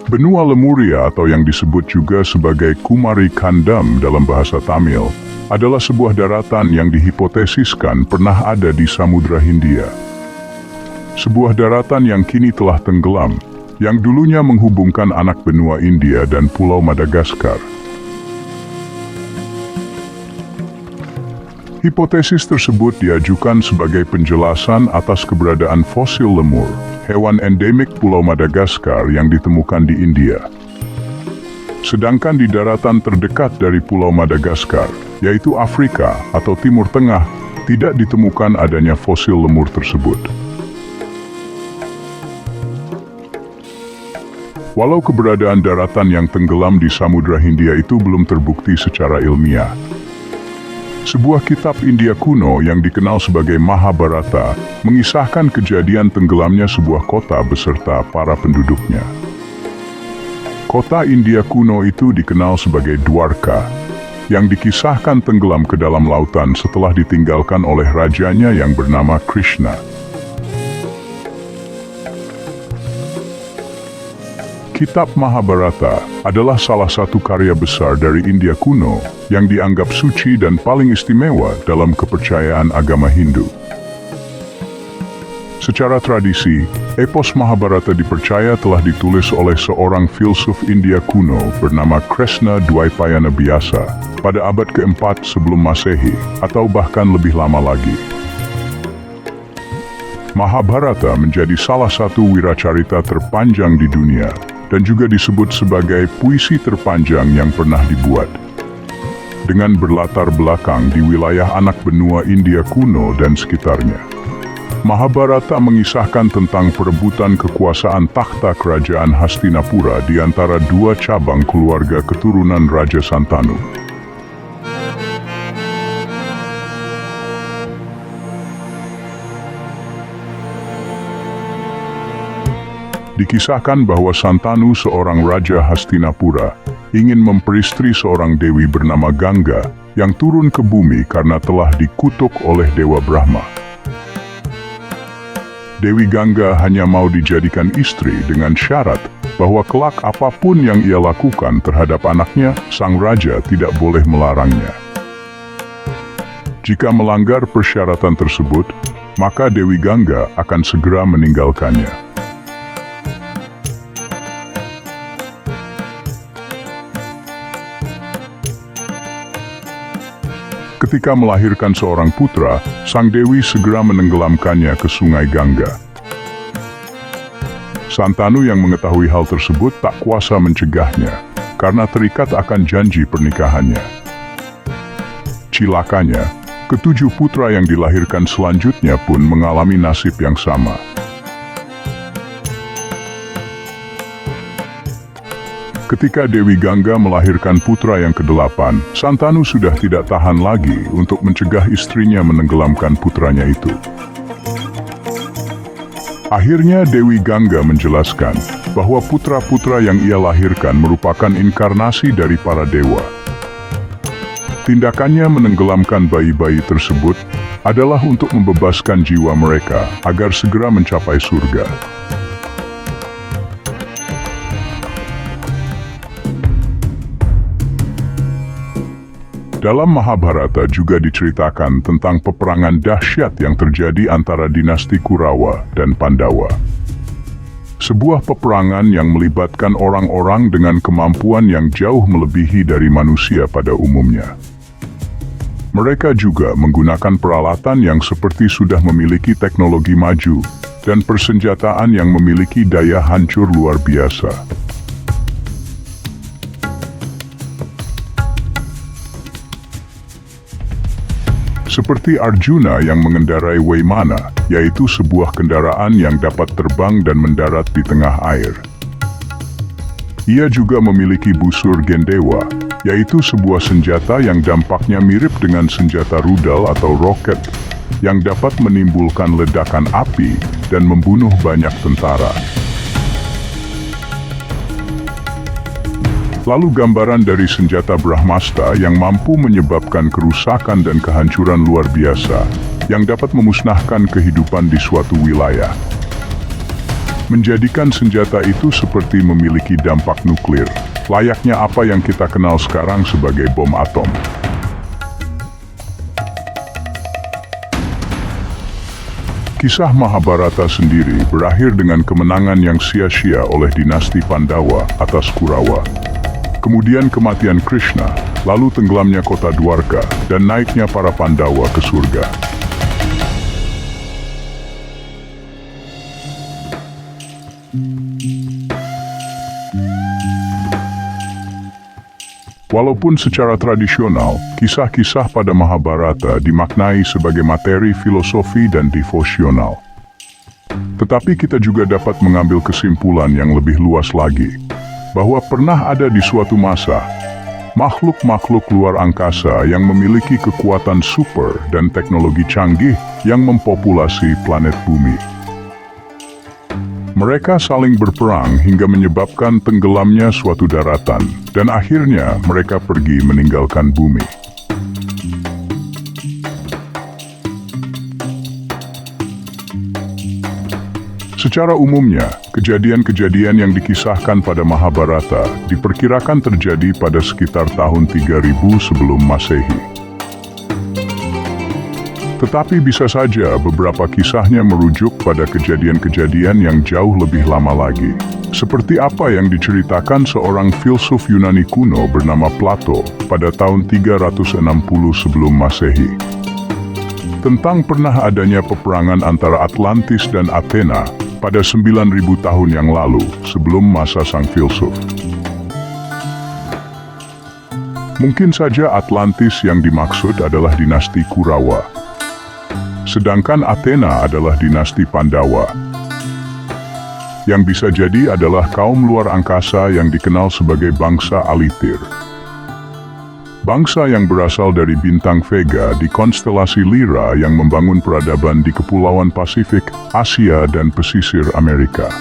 Benua Lemuria atau yang disebut juga sebagai Kumari Kandam dalam bahasa Tamil adalah sebuah daratan yang dihipotesiskan pernah ada di Samudra Hindia. Sebuah daratan yang kini telah tenggelam, yang dulunya menghubungkan anak benua India dan Pulau Madagaskar. Hipotesis tersebut diajukan sebagai penjelasan atas keberadaan fosil lemur, hewan endemik Pulau Madagaskar yang ditemukan di India. Sedangkan di daratan terdekat dari Pulau Madagaskar, yaitu Afrika atau Timur Tengah, tidak ditemukan adanya fosil lemur tersebut. Walau keberadaan daratan yang tenggelam di Samudra Hindia itu belum terbukti secara ilmiah, sebuah kitab India kuno yang dikenal sebagai Mahabharata mengisahkan kejadian tenggelamnya sebuah kota beserta para penduduknya. Kota India kuno itu dikenal sebagai Dwarka, yang dikisahkan tenggelam ke dalam lautan setelah ditinggalkan oleh rajanya yang bernama Krishna. Kitab Mahabharata adalah salah satu karya besar dari India kuno yang dianggap suci dan paling istimewa dalam kepercayaan agama Hindu. Secara tradisi, epos Mahabharata dipercaya telah ditulis oleh seorang filsuf India kuno bernama Krishna Dwaipayana Biasa pada abad ke-4 sebelum Masehi atau bahkan lebih lama lagi. Mahabharata menjadi salah satu wiracarita terpanjang di dunia dan juga disebut sebagai puisi terpanjang yang pernah dibuat. Dengan berlatar belakang di wilayah anak benua India kuno dan sekitarnya, Mahabharata mengisahkan tentang perebutan kekuasaan takhta kerajaan Hastinapura di antara dua cabang keluarga keturunan Raja Santanu. Dikisahkan bahwa Santanu, seorang Raja Hastinapura, ingin memperistri seorang dewi bernama Ganga yang turun ke bumi karena telah dikutuk oleh Dewa Brahma. Dewi Ganga hanya mau dijadikan istri dengan syarat bahwa kelak apapun yang ia lakukan terhadap anaknya, sang raja tidak boleh melarangnya. Jika melanggar persyaratan tersebut, maka Dewi Ganga akan segera meninggalkannya. Ketika melahirkan seorang putra, sang dewi segera menenggelamkannya ke sungai Gangga. Santanu yang mengetahui hal tersebut tak kuasa mencegahnya, karena terikat akan janji pernikahannya. Cilakanya, ketujuh putra yang dilahirkan selanjutnya pun mengalami nasib yang sama. Ketika Dewi Gangga melahirkan putra yang ke-8, Santanu sudah tidak tahan lagi untuk mencegah istrinya menenggelamkan putranya itu. Akhirnya Dewi Gangga menjelaskan bahwa putra-putra yang ia lahirkan merupakan inkarnasi dari para dewa. Tindakannya menenggelamkan bayi-bayi tersebut adalah untuk membebaskan jiwa mereka agar segera mencapai surga. Dalam Mahabharata juga diceritakan tentang peperangan dahsyat yang terjadi antara dinasti Kurawa dan Pandawa. Sebuah peperangan yang melibatkan orang-orang dengan kemampuan yang jauh melebihi dari manusia pada umumnya. Mereka juga menggunakan peralatan yang seperti sudah memiliki teknologi maju dan persenjataan yang memiliki daya hancur luar biasa. Seperti Arjuna yang mengendarai Waimana, yaitu sebuah kendaraan yang dapat terbang dan mendarat di tengah air. Ia juga memiliki busur Gendewa, yaitu sebuah senjata yang dampaknya mirip dengan senjata rudal atau roket, yang dapat menimbulkan ledakan api dan membunuh banyak tentara. Lalu gambaran dari senjata Brahmastra yang mampu menyebabkan kerusakan dan kehancuran luar biasa, yang dapat memusnahkan kehidupan di suatu wilayah. menjadikan senjata itu seperti memiliki dampak nuklir, layaknya apa yang kita kenal sekarang sebagai bom atom. Kisah Mahabharata sendiri berakhir dengan kemenangan yang sia-sia oleh dinasti Pandawa atas Kurawa. Kemudian kematian Krishna, lalu tenggelamnya kota Dwarka, dan naiknya para Pandawa ke surga. Walaupun secara tradisional, kisah-kisah pada Mahabharata dimaknai sebagai materi filosofi dan devosional. Tetapi kita juga dapat mengambil kesimpulan yang lebih luas lagi, bahwa pernah ada di suatu masa, makhluk-makhluk luar angkasa yang memiliki kekuatan super dan teknologi canggih yang mempopulasi planet bumi. Mereka saling berperang hingga menyebabkan tenggelamnya suatu daratan, dan akhirnya mereka pergi meninggalkan bumi. Secara umumnya, kejadian-kejadian yang dikisahkan pada Mahabharata diperkirakan terjadi pada sekitar tahun 3000 sebelum Masehi. Tetapi bisa saja beberapa kisahnya merujuk pada kejadian-kejadian yang jauh lebih lama lagi. Seperti apa yang diceritakan seorang filsuf Yunani kuno bernama Plato pada tahun 360 sebelum Masehi. Tentang pernah adanya peperangan antara Atlantis dan Athena pada 9.000 tahun yang lalu sebelum masa sang filsuf. Mungkin saja Atlantis yang dimaksud adalah dinasti Kurawa. Sedangkan Athena adalah dinasti Pandawa, yang bisa jadi adalah kaum luar angkasa yang dikenal sebagai bangsa Alitir. Bangsa yang berasal dari bintang Vega di konstelasi Lyra yang membangun peradaban di Kepulauan Pasifik, Asia dan pesisir Amerika.